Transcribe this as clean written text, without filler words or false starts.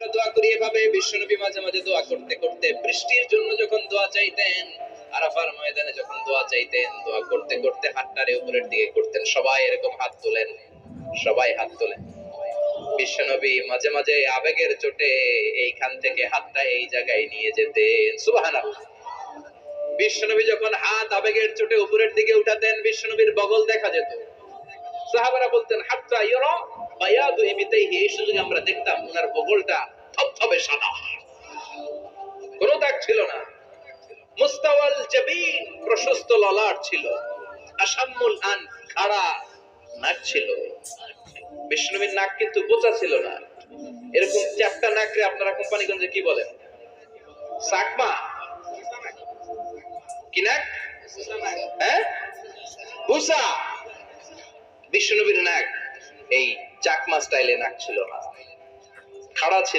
দোয়া করি এভাবে। বিশ্বনবী মাঝে মাঝে দোয়া করতে করতে বৃষ্টির জন্য যখন দোয়া চাইতেন, আরাফার ময়দানে যখন দোয়া চাইতেন, দোয়া করতে করতে হাতটারে উপরের দিকে করতেন। সবাই এরকম হাত তোলেন, সবাই হাত তোলেন। বিশ্বনবী মাঝে মাঝে আবেগের চোটে এইখান থেকে হাতটা এই জায়গায় নিয়ে যেতেন। সুবহানাল্লাহ। বিশ্বনবী যখন হাত আবেগের চোটে উপরের দিকে উঠাতেন, বিশ্বনবীর বগল দেখা যেত। সাহাবারা বলতেন হাত্তা ইরা বায়াদু ইবিতাইহি, এই সুযোগে আমরা দেখতাম ওনার বগলটা থপথপে সাদা, কোনো দাগ ছিল না। মুস্তাওয়াল জাবিন, প্রশস্ত ললাট ছিল। আসাম্মুল আন, খাড়া নাক ছিল। বিষ্ণুবীর নাক কিন্তু বোচা ছিল না। এরকম চ্যাপ্টা নাকরে আপনারা কোম্পানিগঞ্জে কি বলেন? সাকমা কি নাক? হ্যাঁ, ভুসা। বিষ্ণুবীর নাক এই চাকমা স্টাইলে নাক ছিল না, খাড়া ছিল।